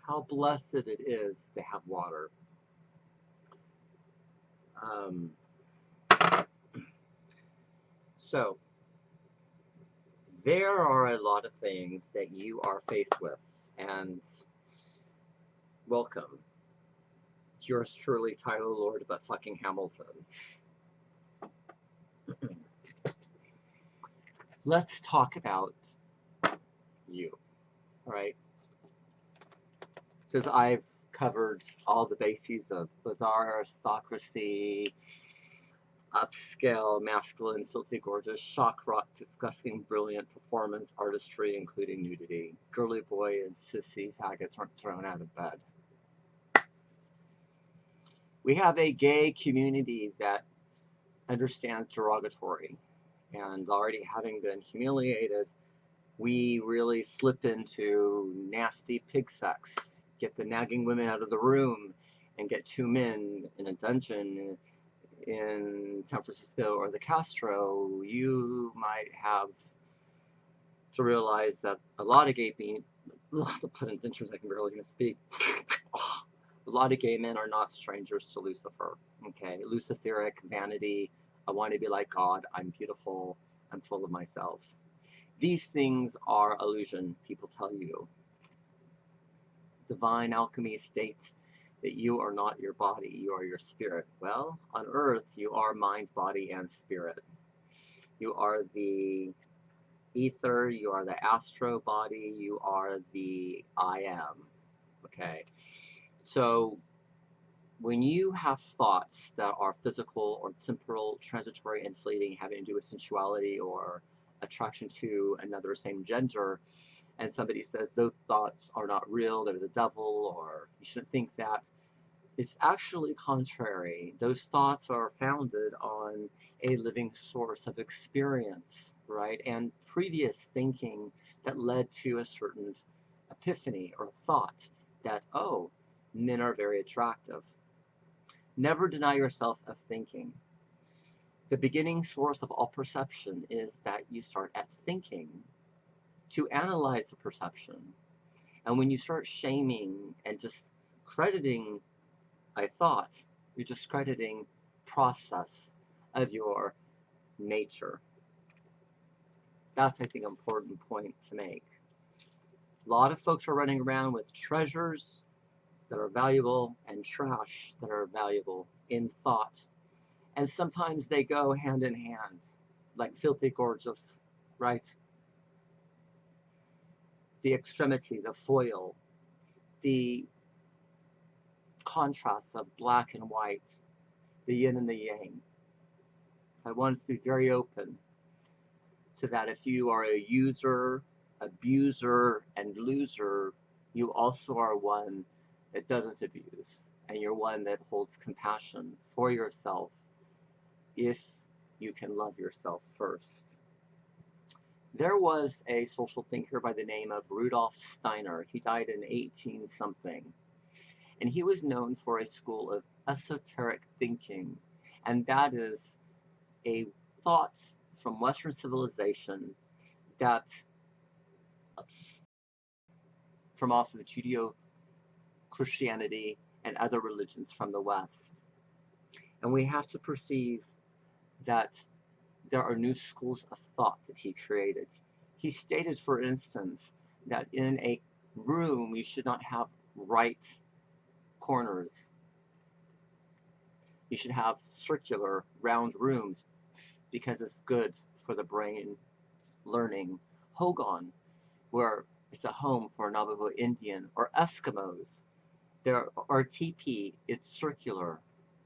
how blessed it is to have water. Um, so, there are a lot of things that you are faced with, and welcome. Yours truly, Tyler Lord, but fucking Hamilton. Let's talk about you, all right? Because I've covered all the bases of bizarre aristocracy, upscale, masculine, filthy, gorgeous, shock rock, disgusting, brilliant performance artistry, including nudity. Girly boy and sissy faggots aren't thrown out of bed. We have a gay community that understands derogatory, and already having been humiliated, we really slip into nasty pig sex, get the nagging women out of the room, and get two men in a dungeon in San Francisco or the Castro. You might have to realize that a lot of gay men, a lot of put in dentures, I can barely even speak. A lot of gay men are not strangers to Lucifer. Okay, Luciferic vanity. I want to be like God. I'm beautiful. I'm full of myself. These things are illusion, people tell you. Divine alchemy states that you are not your body, you are your spirit. Well, on earth, you are mind, body, and spirit. You are the ether, you are the astro body, you are the I am. Okay? So, when you have thoughts that are physical or temporal, transitory, and fleeting, having to do with sensuality or attraction to another same gender, and somebody says those thoughts are not real, they're the devil, or you shouldn't think that, it's actually contrary. Those thoughts are founded on a living source of experience, right? And previous thinking that led to a certain epiphany or thought that, oh, men are very attractive. Never deny yourself of thinking. The beginning source of all perception is that you start at thinking to analyze the perception. And when you start shaming and discrediting a thought, you're discrediting process of your nature. That's, I think, an important point to make. A lot of folks are running around with treasures that are valuable and trash that are valuable in thought. And sometimes they go hand in hand, like filthy gorgeous, right? The extremity, the foil, the contrasts of black and white, the yin and the yang. I want to be very open to that. If you are a user, abuser, and loser, you also are one that doesn't abuse, and you're one that holds compassion for yourself if you can love yourself first. There was a social thinker by the name of Rudolph Steiner. He died in 18 something, and he was known for a school of esoteric thinking, and that is a thought from Western civilization that from off of Judeo-Christianity and other religions from the West. And we have to perceive that there are new schools of thought that he created. He stated, for instance, that in a room you should not have right corners. You should have circular, round rooms because it's good for the brain learning. Hogan, where it's a home for Navajo Indian or Eskimos. There are teepee, it's circular.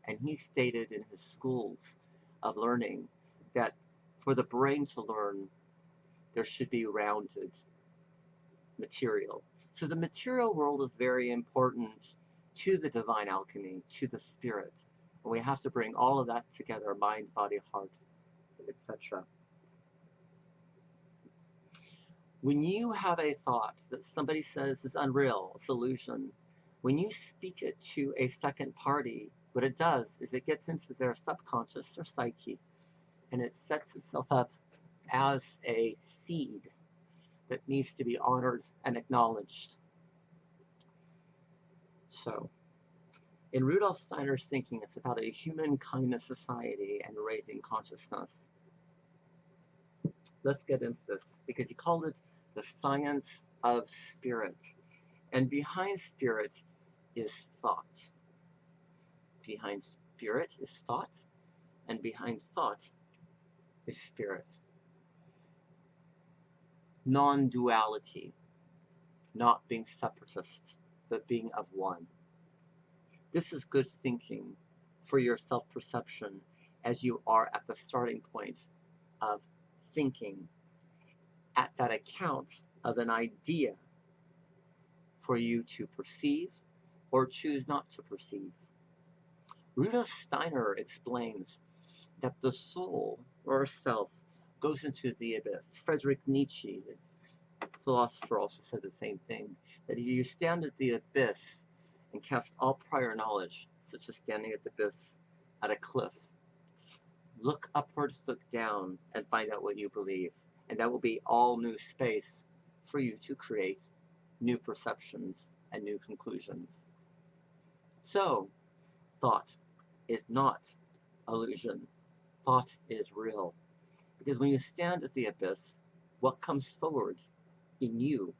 And he stated in his schools of learning that for the brain to learn, there should be rounded material. So the material world is very important to the divine alchemy, to the spirit. And we have to bring all of that together, mind, body, heart, etc. When you have a thought that somebody says is unreal, it's illusion, when you speak it to a second party, what it does is it gets into their subconscious, their psyche, and it sets itself up as a seed that needs to be honored and acknowledged. So, in Rudolph Steiner's thinking, it's about a human kindness society and raising consciousness. Let's get into this, because he called it the science of spirit. And behind spirit is thought. Behind spirit is thought, and behind thought is spirit. Non-duality, not being separatist, but being of one. This is good thinking for your self-perception as you are at the starting point of thinking at that account of an idea for you to perceive or choose not to perceive. Rudolph Steiner explains that the soul or self goes into the abyss. Friedrich Nietzsche, the philosopher, also said the same thing, that if you stand at the abyss and cast all prior knowledge, such as standing at the abyss at a cliff, look upwards, look down, and find out what you believe. And that will be all new space for you to create new perceptions and new conclusions. So, thought is not illusion. Thought is real. Because when you stand at the abyss, what comes forward in you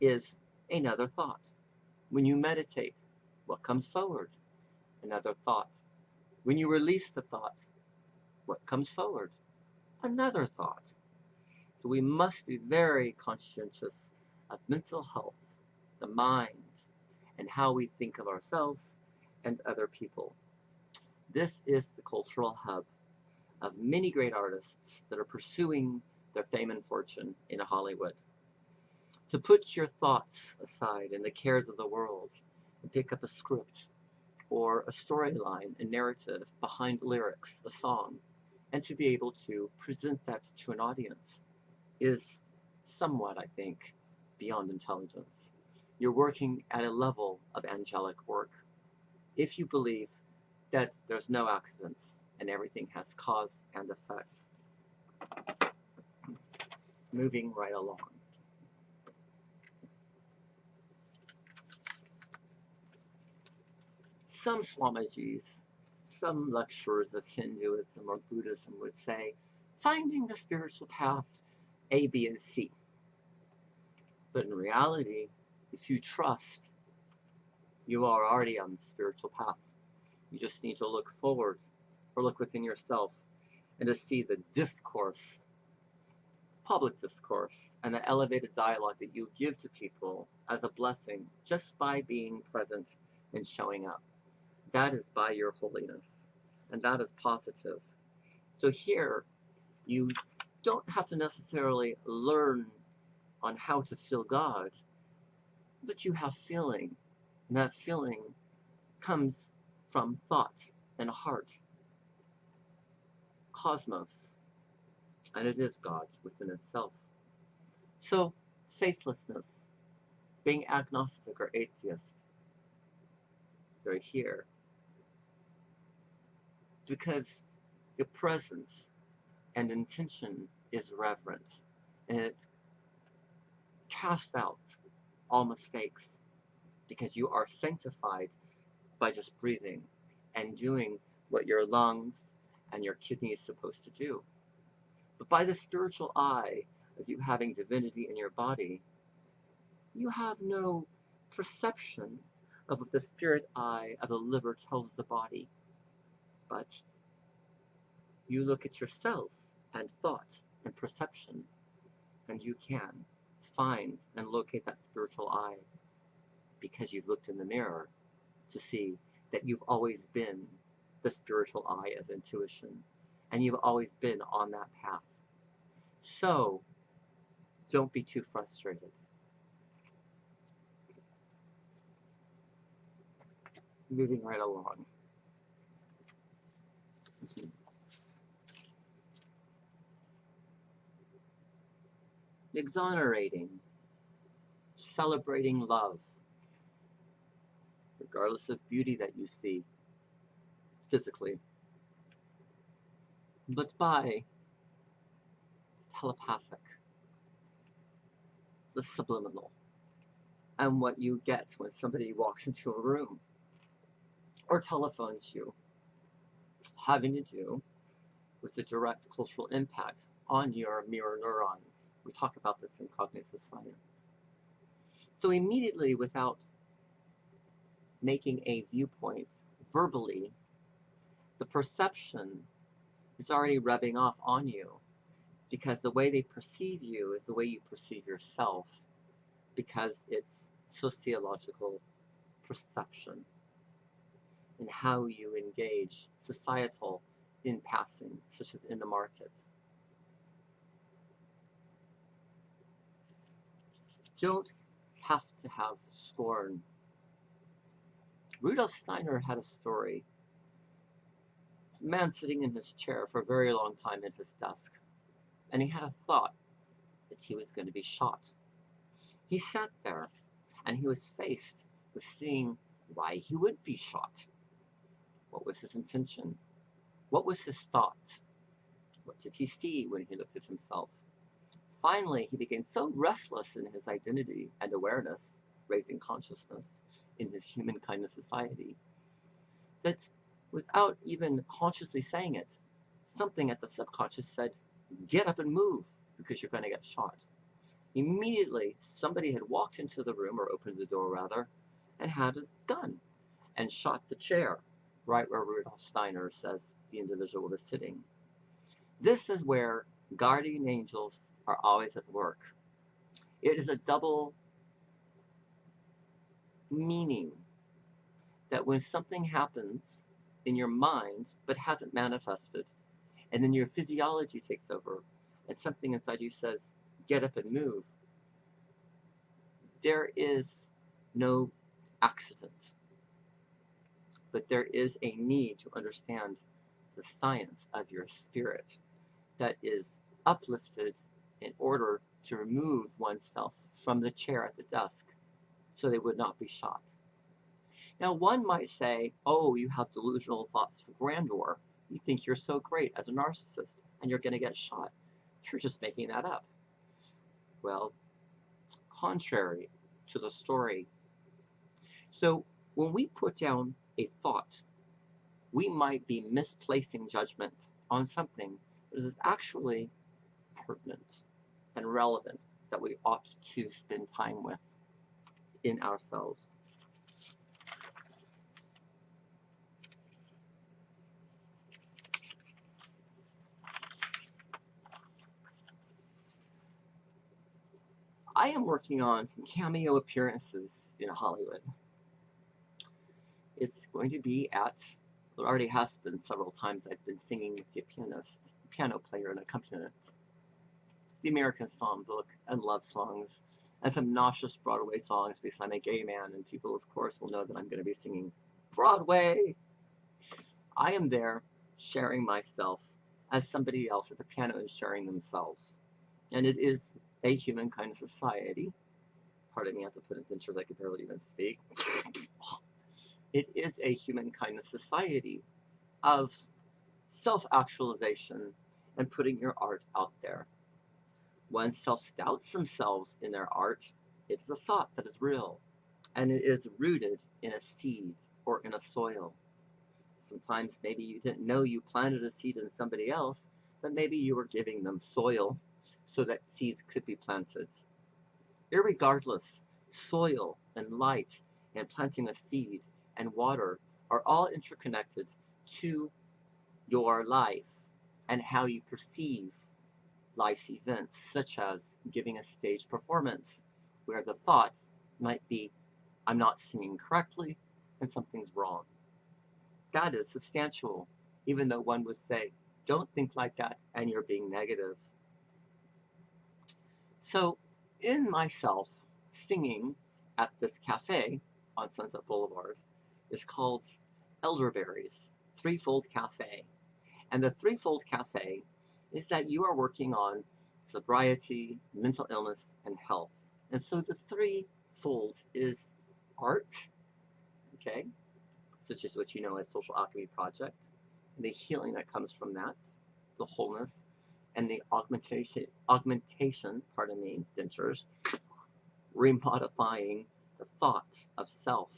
is another thought. When you meditate, what comes forward? Another thought. When you release the thought, what comes forward? Another thought. So we must be very conscientious of mental health, the mind, and how we think of ourselves and other people. This is the cultural hub of many great artists that are pursuing their fame and fortune in Hollywood. To put your thoughts aside and the cares of the world and pick up a script or a storyline, a narrative behind lyrics, a song, and to be able to present that to an audience is somewhat, I think, beyond intelligence. You're working at a level of angelic work. If you believe that there's no accidents and everything has cause and effect. Moving right along. Some Swamijis, some lecturers of Hinduism or Buddhism would say, finding the spiritual path, A, B, and C. But in reality, if you trust, you are already on the spiritual path. You just need to look forward or look within yourself and to see the discourse, public discourse, and the elevated dialogue that you give to people as a blessing just by being present and showing up. That is by your holiness, and that is positive. So here, you don't have to necessarily learn on how to feel God, but you have feeling, and that feeling comes from thought and heart, cosmos, and it is God within itself. So, faithlessness, being agnostic or atheist, they're here because your presence and intention is reverent, and it casts out all mistakes because you are sanctified by just breathing and doing what your lungs and your kidney is supposed to do. But by the spiritual eye of you having divinity in your body, you have no perception of what the spirit eye of the liver tells the body. But you look at yourself and thought and perception, and you can find and locate that spiritual eye because you've looked in the mirror to see that you've always been the spiritual eye of intuition, and you've always been on that path. So, don't be too frustrated. Moving right along. Exonerating, celebrating love, regardless of beauty that you see physically, but by telepathic, the subliminal, and what you get when somebody walks into a room or telephones you, having to do with the direct cultural impact on your mirror neurons. We talk about this in cognitive science. So immediately, without making a viewpoint verbally, the perception is already rubbing off on you, because the way they perceive you is the way you perceive yourself, because it's sociological perception and how you engage societal in passing, such as in the market. Don't have to have scorn. Rudolph Steiner had a story. A man sitting in his chair for a very long time at his desk, and he had a thought that he was going to be shot. He sat there, and he was faced with seeing why he would be shot. What was his intention? What was his thought? What did he see when he looked at himself? Finally, he became so restless in his identity and awareness, raising consciousness in his human kindness society, that without even consciously saying it, something at the subconscious said, get up and move, because you're going to get shot. Immediately, somebody had walked into the room, or opened the door rather, and had a gun and shot the chair right where Rudolph Steiner says the individual was sitting. This is where guardian angels are always at work. It is a double meaning that when something happens in your mind but hasn't manifested, and then your physiology takes over, and something inside you says, get up and move, there is no accident. But there is a need to understand the science of your spirit that is uplifted in order to remove oneself from the chair at the desk so they would not be shot. Now, one might say, oh, you have delusional thoughts of grandeur. You think you're so great as a narcissist and you're going to get shot. You're just making that up. Well, contrary to the story. So when we put down a thought, we might be misplacing judgment on something that is actually pertinent and relevant, that we ought to spend time with in ourselves. I am working on some cameo appearances in Hollywood. It's going to be at, it already has been several times, I've been singing with the piano player and accompaniment, the American songbook and love songs, and some nauseous Broadway songs because I'm a gay man, and people, of course, will know that I'm going to be singing Broadway. I am there sharing myself as somebody else at the piano is sharing themselves. And it is a humankind society. Pardon me, I have to put in dentures, I can barely even speak. It is a humankind society of self-actualization and putting your art out there. One self-doubts themselves in their art, it is a thought that is real, and it is rooted in a seed or in a soil. Sometimes maybe you didn't know you planted a seed in somebody else, but maybe you were giving them soil so that seeds could be planted. Irregardless, soil and light and planting a seed and water are all interconnected to your life and how you perceive life's events, such as giving a stage performance where the thought might be, I'm not singing correctly and something's wrong. That is substantial, even though one would say, don't think like that and you're being negative. So in myself, singing at this cafe on Sunset Boulevard is called Elderberries, Threefold Cafe. And the Threefold Cafe is that you are working on sobriety, mental illness, and health. And so the threefold is art, okay, such as what you know as Social Alchemy Project, and the healing that comes from that, the wholeness, and the augmentation, dentures, remodifying the thought of self,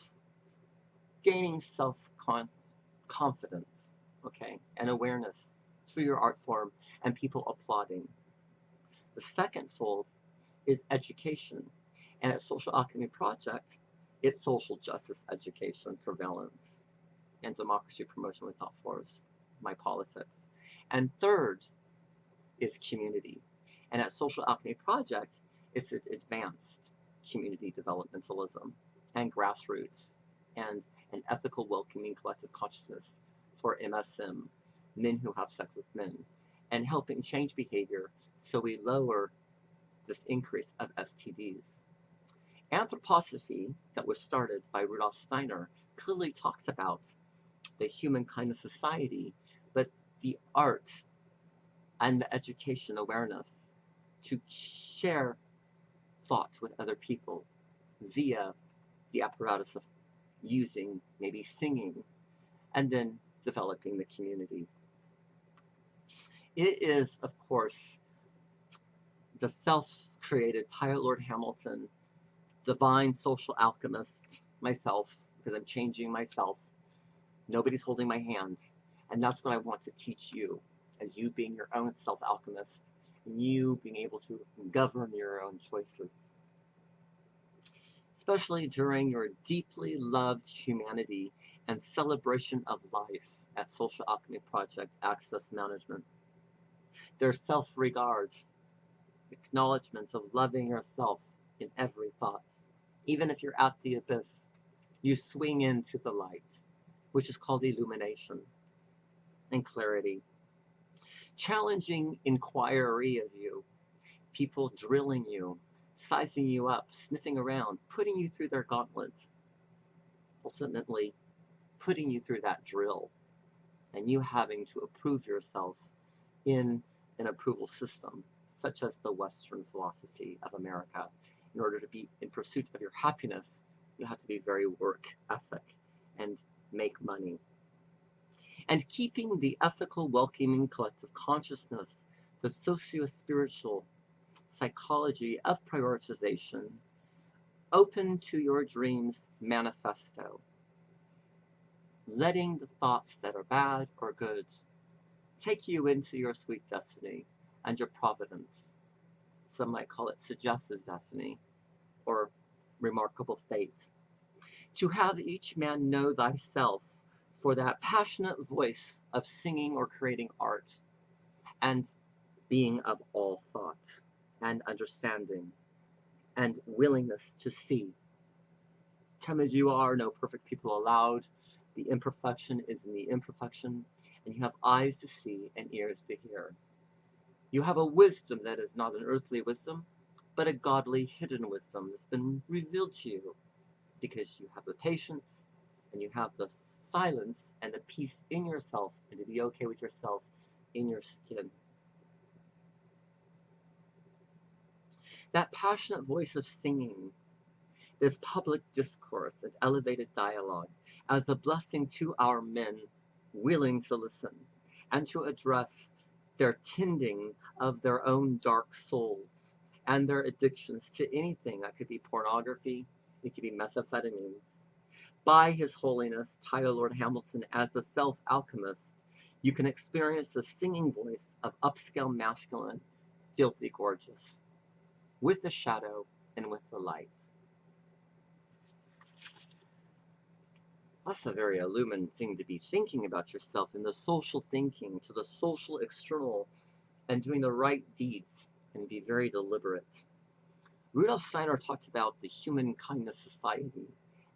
gaining self-confidence, okay, and awareness through your art form and people applauding. The second fold is education. And at Social Alchemy Project, it's social justice education, prevalence, and democracy promotion with thought force, my politics. And third is community. And at Social Alchemy Project, it's advanced community developmentalism and grassroots and an ethical, welcoming collective consciousness for MSM, men who have sex with men, and helping change behavior so we lower this increase of STDs. Anthroposophy, that was started by Rudolph Steiner, clearly talks about the humankind of society, but the art and the education awareness to share thoughts with other people via the apparatus of using, maybe singing, and then developing the community. It is, of course, the self-created Tyler Lord Hamilton, divine social alchemist, myself, because I'm changing myself. Nobody's holding my hand. And that's what I want to teach you, as you being your own self-alchemist, and you being able to govern your own choices. Especially during your deeply loved humanity and celebration of life at Social Alchemy Project Access Management. Their self-regard, acknowledgement of loving yourself in every thought. Even if you're at the abyss, you swing into the light, which is called illumination and clarity. Challenging inquiry of you, people drilling you, sizing you up, sniffing around, putting you through their gauntlet, ultimately putting you through that drill, and you having to approve yourself in an approval system, such as the Western philosophy of America. In order to be in pursuit of your happiness, you have to be very work ethic and make money. And keeping the ethical, welcoming collective consciousness, the socio-spiritual psychology of prioritization, open to your dreams manifesto. Letting the thoughts that are bad or good take you into your sweet destiny and your providence. Some might call it suggestive destiny or remarkable fate. To have each man know thyself for that passionate voice of singing or creating art and being of all thought and understanding and willingness to see. Come as you are, no perfect people allowed. The imperfection is in the imperfection, and you have eyes to see and ears to hear. You have a wisdom that is not an earthly wisdom, but a godly hidden wisdom that's been revealed to you because you have the patience and you have the silence and the peace in yourself and to be okay with yourself in your skin. That passionate voice of singing, this public discourse and elevated dialogue as the blessing to our men willing to listen and to address their tending of their own dark souls and their addictions to anything. That could be pornography, it could be methamphetamines. By His Holiness, Tyler Lord Hamilton, as the self-alchemist, you can experience the singing voice of upscale masculine, filthy gorgeous, with the shadow and with the light. That's a very illumined thing to be thinking about yourself in the social thinking, to the social external, and doing the right deeds and be very deliberate. Rudolph Steiner talked about the human kindness society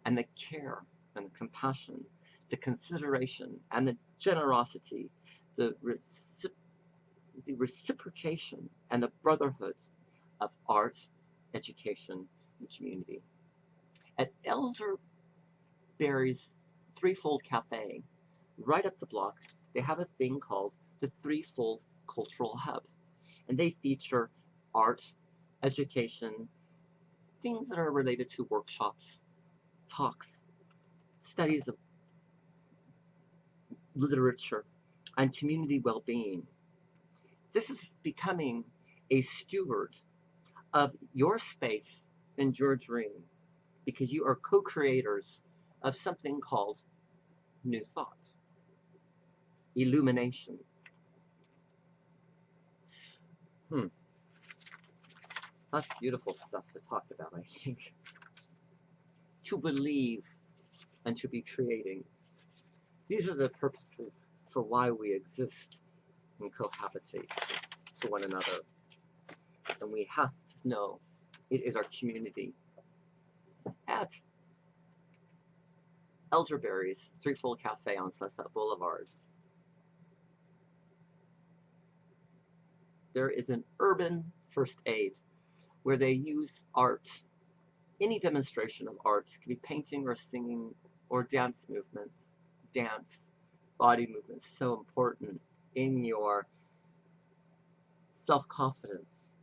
and the care and the compassion, the consideration and the generosity, the reciprocation and the brotherhood of art, education, and community. At Elderberry's Threefold Cafe, right up the block, they have a thing called the Threefold Cultural Hub. And they feature art, education, things that are related to workshops, talks, studies of literature, and community well-being. This is becoming a steward of your space and your dream. because you are co-creators of something called new thought, illumination. That's beautiful stuff to talk about, I think. To believe and to be creating. These are the purposes for why we exist and cohabitate to one another. And we have to know it is our community. At Elderberry's Threefold Cafe on Sunset Boulevard, there is an urban first aid where they use art. Any demonstration of art, it could be painting or singing or dance movements. Dance, body movements, so important in your self-confidence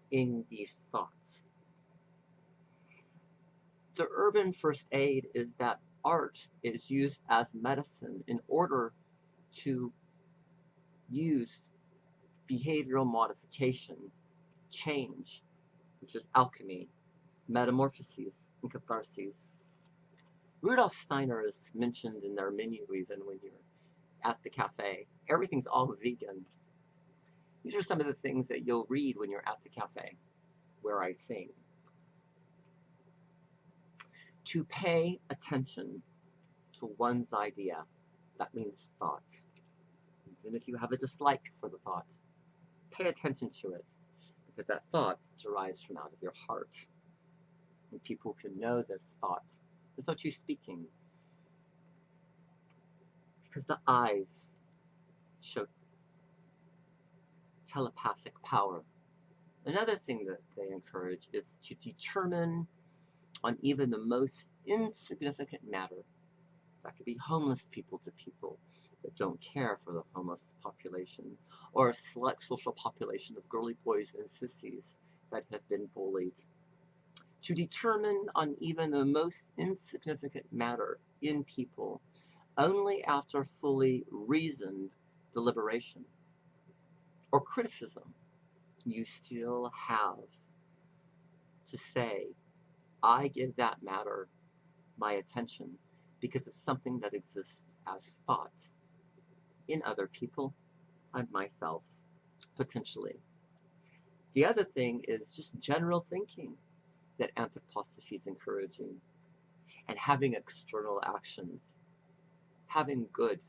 in these thoughts. The urban first aid is that art is used as medicine in order to use behavioral modification, change, which is alchemy, metamorphoses, and catharses. Rudolph Steiner is mentioned in their menu even when you're at the cafe. Everything's all vegan. These are some of the things that you'll read when you're at the cafe, where I sing. To pay attention to one's idea, that means thought. Even if you have a dislike for the thought, pay attention to it, because that thought derives from out of your heart. And people can know this thought without you speaking, because the eyes show telepathic power. Another thing that they encourage is to determine on even the most insignificant matter. That could be homeless people to people that don't care for the homeless population, or a select social population of girly boys and sissies that have been bullied. To determine on even the most insignificant matter in people only after fully reasoned deliberation or criticism, you still have to say, I give that matter my attention because it's something that exists as thought in other people and myself, potentially. The other thing is just general thinking that anthroposophy is encouraging, and having external actions, having good,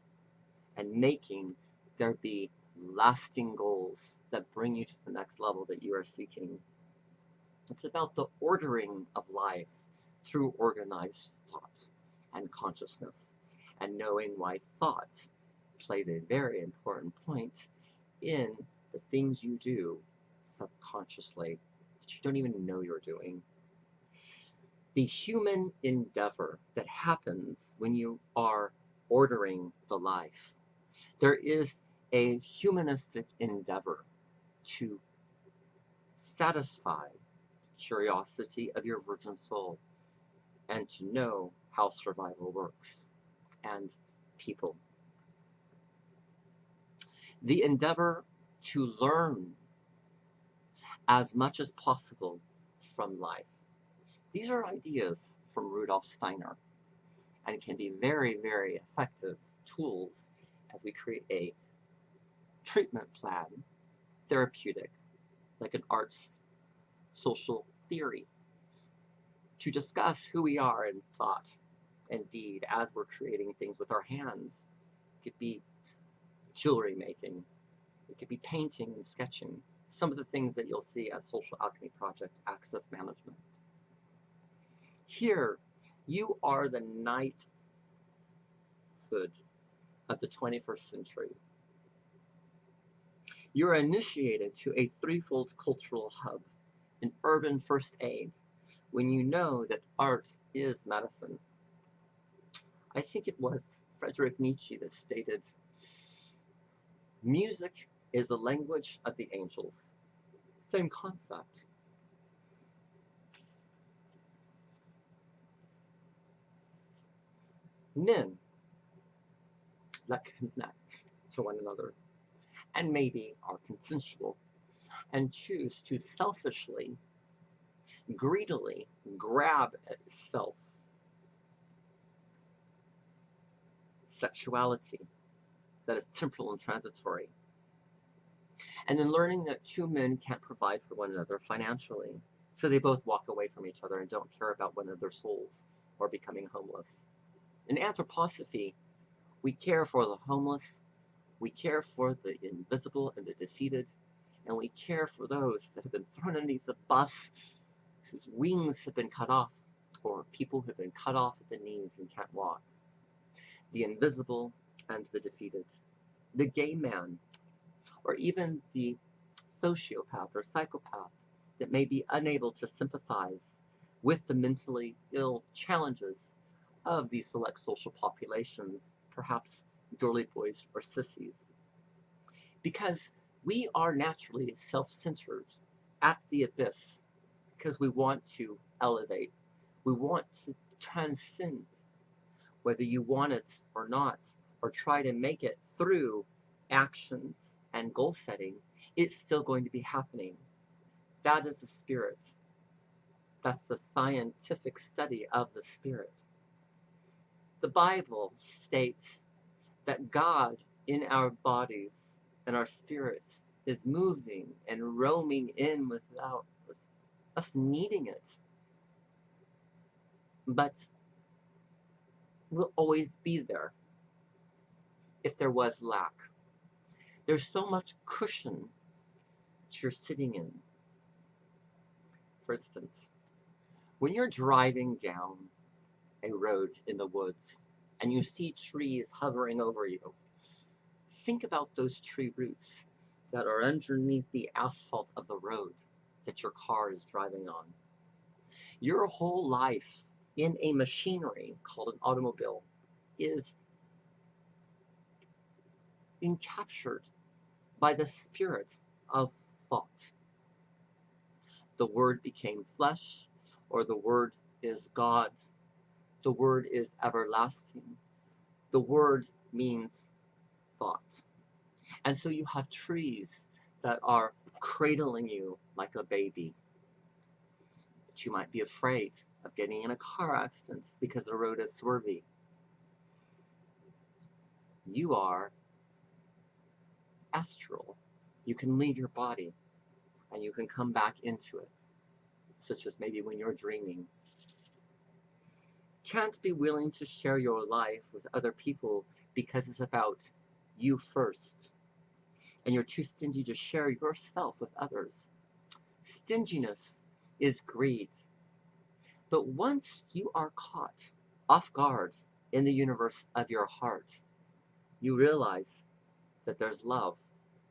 and making there be lasting goals that bring you to the next level that you are seeking. It's about the ordering of life through organized thought and consciousness, and knowing why thought plays a very important point in the things you do subconsciously that you don't even know you're doing. The human endeavor that happens when you are ordering the life. There is a humanistic endeavor to satisfy curiosity of your virgin soul and to know how survival works and people. The endeavor to learn as much as possible from life. These are ideas from Rudolph Steiner, and can be very, very effective tools as we create a treatment plan, therapeutic, like an arts social theory, to discuss who we are in thought and deed as we're creating things with our hands. It could be jewelry making, it could be painting and sketching, some of the things that you'll see at Social Alchemy Project Access Management. Here, you are the knighthood of the 21st century. You're initiated to a threefold cultural hub, an urban first aid, when you know that art is medicine. I think it was Friedrich Nietzsche that stated, music is the language of the angels. Same concept. Men that connect to one another and maybe are consensual and choose to selfishly greedily grab at self, sexuality that is temporal and transitory, and then learning that two men can't provide for one another financially, so they both walk away from each other and don't care about one another's souls or becoming homeless. In anthroposophy, we care for the homeless, we care for the invisible and the defeated, and we care for those that have been thrown underneath the bus, whose wings have been cut off, or people who have been cut off at the knees and can't walk. The invisible and the defeated. The gay man, or even the sociopath or psychopath that may be unable to sympathize with the mentally ill challenges of these select social populations, perhaps girly boys or sissies. Because we are naturally self-centered at the abyss, because we want to elevate, we want to transcend, whether you want it or not, or try to make it through actions and goal setting, it's still going to be happening. That is the spirit. That's the scientific study of the spirit. The Bible states that God in our bodies and our spirits is moving and roaming in without us needing it. But will always be there if there was lack. There's so much cushion that you're sitting in. For instance, when you're driving down a road in the woods and you see trees hovering over you, think about those tree roots that are underneath the asphalt of the road that your car is driving on. Your whole life in a machinery called an automobile is encaptured by the spirit of thought. The word became flesh, or the word is God. The word is everlasting. The word means thought. And so you have trees that are cradling you like a baby. But you might be afraid of getting in a car accident because the road is swervy. You are astral. You can leave your body and you can come back into it, such as maybe when you're dreaming. Can't be willing to share your life with other people because it's about you first, and you're too stingy to share yourself with others. Stinginess is greed. But once you are caught off guard in the universe of your heart, you realize that there's love,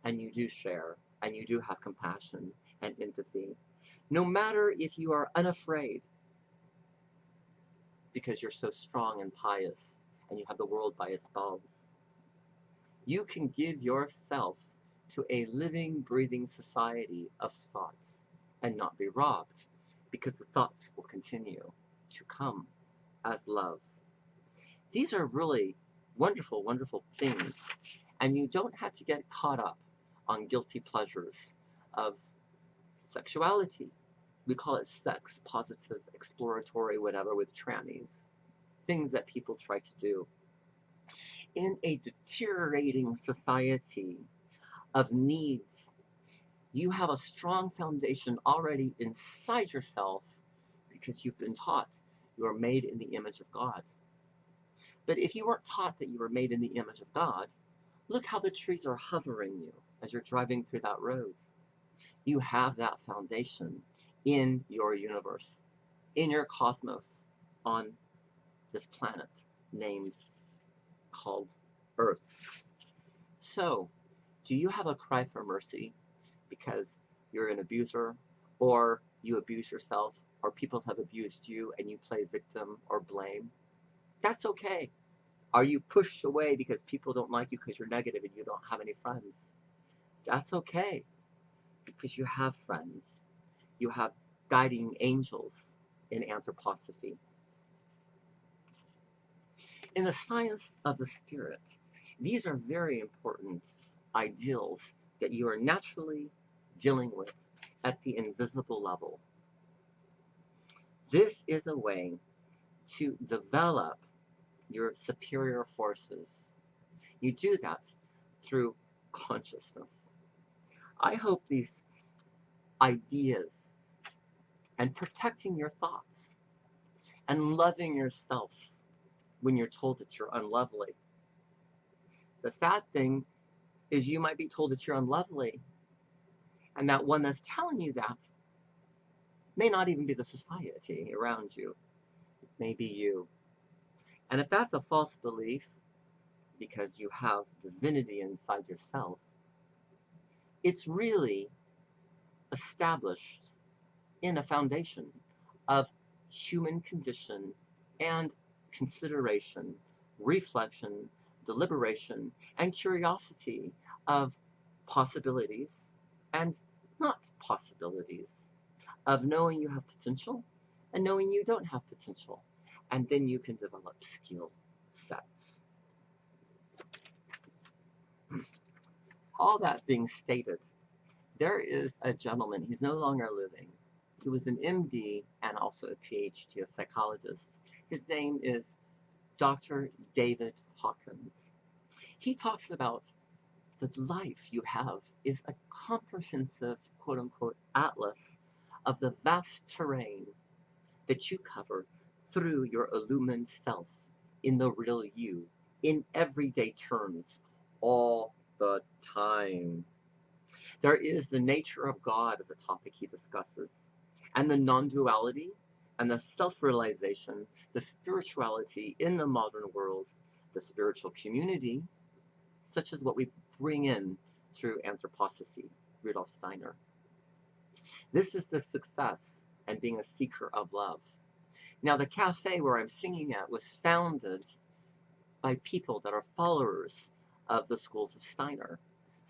and you do share, and you do have compassion and empathy. No matter if you are unafraid, because you're so strong and pious, and you have the world by its balls, you can give yourself to a living, breathing society of thoughts and not be robbed, because the thoughts will continue to come as love. These are really wonderful, wonderful things, and you don't have to get caught up on guilty pleasures of sexuality. We call it sex positive, exploratory, whatever, with trannies. Things that people try to do. In a deteriorating society of needs, you have a strong foundation already inside yourself because you've been taught you are made in the image of God. But if you weren't taught that you were made in the image of God, look how the trees are hovering you as you're driving through that road. You have that foundation in your universe, in your cosmos, on this planet named called Earth. So, do you have a cry for mercy because you're an abuser, or you abuse yourself, or people have abused you and you play victim or blame? That's okay. Are you pushed away because people don't like you because you're negative and you don't have any friends? That's okay, because you have friends. You have guiding angels in anthroposophy. In the science of the spirit, these are very important ideals that you are naturally dealing with at the invisible level. This is a way to develop your superior forces. You do that through consciousness. I hope these ideas and protecting your thoughts and loving yourself when you're told that you're unlovely. The sad thing is you might be told that you're unlovely, and that one that's telling you that may not even be the society around you. It may be you. And if that's a false belief, because you have divinity inside yourself, it's really established in a foundation of human condition and consideration, reflection, deliberation, and curiosity of possibilities and not possibilities, of knowing you have potential and knowing you don't have potential. And then you can develop skill sets. All that being stated, there is a gentleman, he's no longer living. He was an MD and also a PhD, a psychologist. His name is Dr. David Hawkins. He talks about the life you have is a comprehensive, quote unquote, atlas of the vast terrain that you cover through your illumined self in the real you, in everyday terms, all the time. There is the nature of God as a topic he discusses, and the non-duality and the self-realization, the spirituality in the modern world, the spiritual community, such as what we bring in through anthroposophy, Rudolph Steiner. This is the success and being a seeker of love. Now, the cafe where I'm singing at was founded by people that are followers of the schools of Steiner.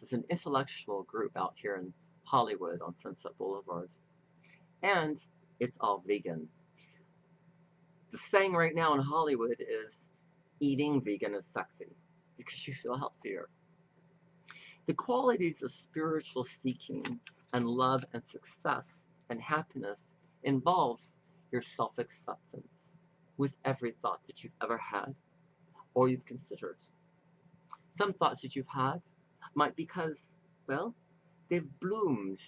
It's an intellectual group out here in Hollywood on Sunset Boulevard. And it's all vegan. The saying right now in Hollywood is eating vegan is sexy because you feel healthier. The qualities of spiritual seeking and love and success and happiness involves your self-acceptance with every thought that you've ever had or you've considered. Some thoughts that you've had might because, well, they've bloomed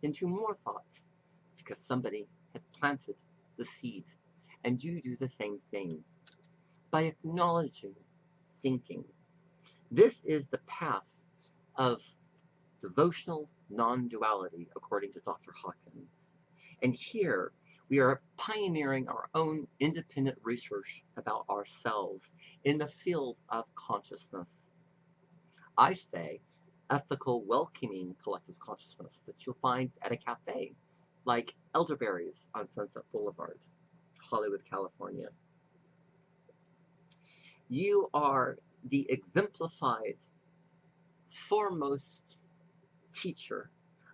into more thoughts because somebody had planted the seed. And you do the same thing by acknowledging thinking. This is the path of devotional non-duality, according to Dr. Hawkins. And here we are pioneering our own independent research about ourselves in the field of consciousness. I say ethical, welcoming collective consciousness that you'll find at a cafe like Elderberries on Sunset Boulevard, Hollywood, California. You are the exemplified, foremost teacher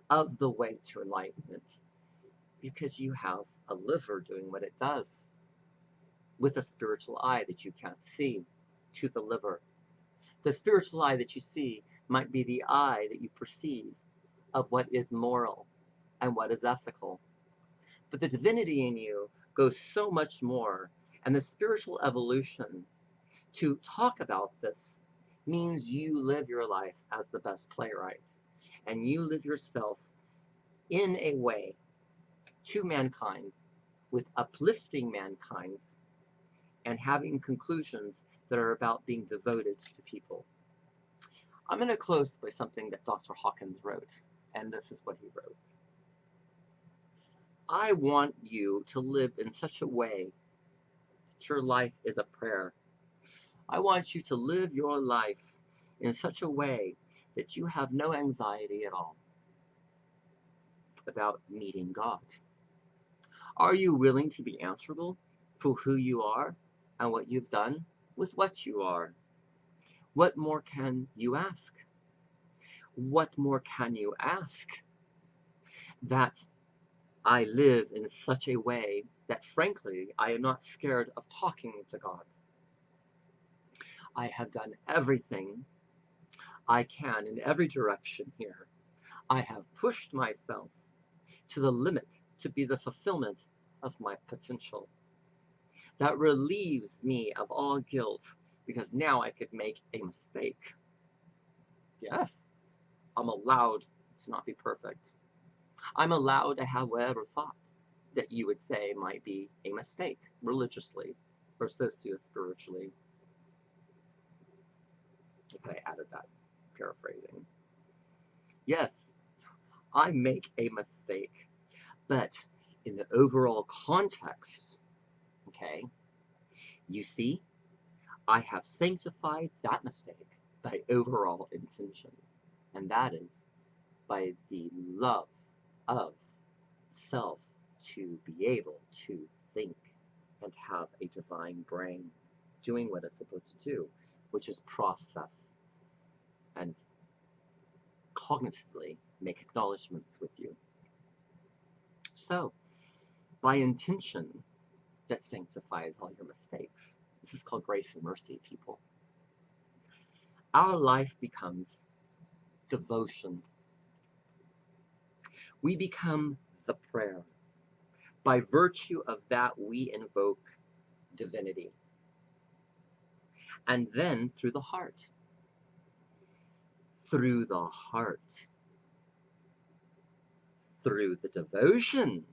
of the way to enlightenment because you have a liver doing what it does with a spiritual eye that you can't see to the liver. The spiritual eye that you see might be the eye that you perceive of what is moral and what is ethical. But the divinity in you goes so much more, and the spiritual evolution to talk about this means you live your life as the best playwright, and you live yourself in a way to mankind with uplifting mankind and having conclusions that are about being devoted to people. I'm going to close by something that Dr. Hawkins wrote, and this is what he wrote. I want you to live in such a way that your life is a prayer. I want you to live your life in such a way that you have no anxiety at all about meeting God. Are you willing to be answerable for who you are and what you've done with what you are? What more can you ask? What more can you ask? That I live in such a way that, frankly, I am not scared of talking to God. I have done everything I can in every direction here. I have pushed myself to the limit to be the fulfillment of my potential, that relieves me of all guilt, because now I could make a mistake. Yes, I'm allowed to not be perfect. I'm allowed to have whatever thought that you would say might be a mistake, religiously or socio-spiritually. Okay, I added that, paraphrasing. Yes, I make a mistake, but in the overall context, okay, you see, I have sanctified that mistake by overall intention, and that is by the love of self to be able to think and have a divine brain doing what it's supposed to do, which is process and cognitively make acknowledgments with you. So, by intention, that sanctifies all your mistakes. This is called grace and mercy, people. Our life becomes devotion. We become the prayer. By virtue of that, we invoke divinity. And then through the heart. Through the heart. Through the devotion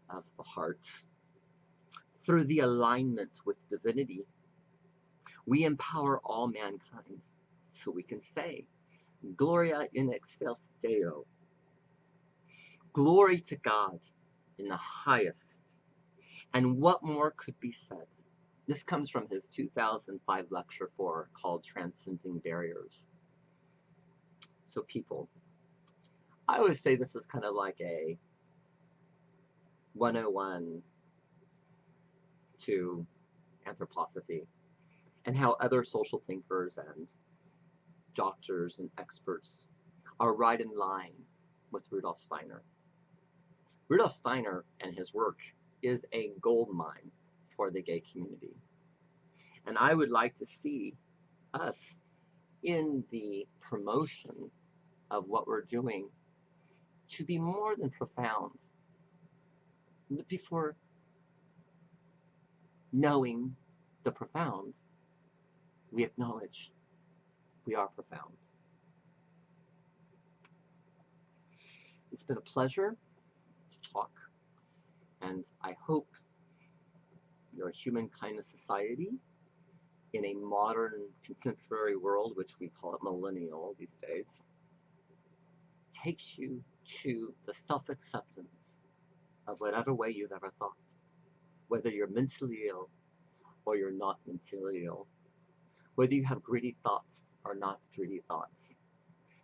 of the heart. Through the alignment with divinity, we empower all mankind. So we can say, Gloria in excelsis Deo. Glory to God in the highest. And what more could be said? This comes from his 2005 lecture 4 called Transcending Barriers. So people, I always say this is kind of like a 101 to anthroposophy, and how other social thinkers and doctors and experts are right in line with Rudolph Steiner. Rudolph Steiner and his work is a gold mine for the gay community. And I would like to see us in the promotion of what we're doing to be more than profound. Before knowing the profound, we acknowledge we are profound. It's been a pleasure to talk, and I hope your human kindness society in a modern contemporary world, which we call it millennial these days, takes you to the self-acceptance of whatever way you've ever thought, whether you're mentally ill or you're not mentally ill, whether you have greedy thoughts or not greedy thoughts,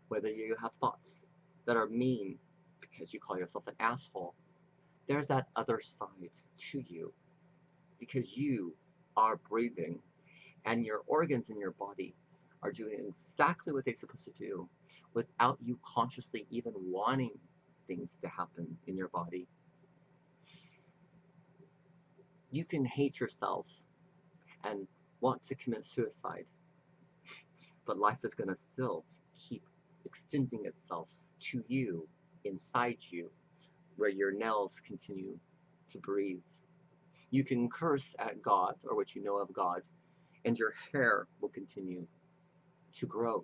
whether you have thoughts that are mean because you call yourself an asshole. There's that other side to you, because you are breathing and your organs in your body are doing exactly what they're supposed to do without you consciously even wanting things to happen in your body. You can hate yourself and want to commit suicide, but life is going to still keep extending itself to you, inside you, where your nails continue to breathe. You can curse at God or what you know of God, and your hair will continue to grow.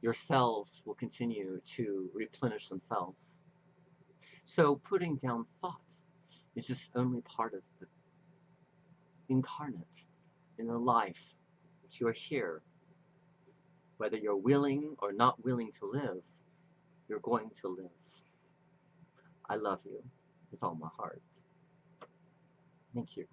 Your cells will continue to replenish themselves. So putting down thought is just only part of the incarnate in the life that you are here. Whether you're willing or not willing to live, you're going to live. I love you with all my heart. Thank you.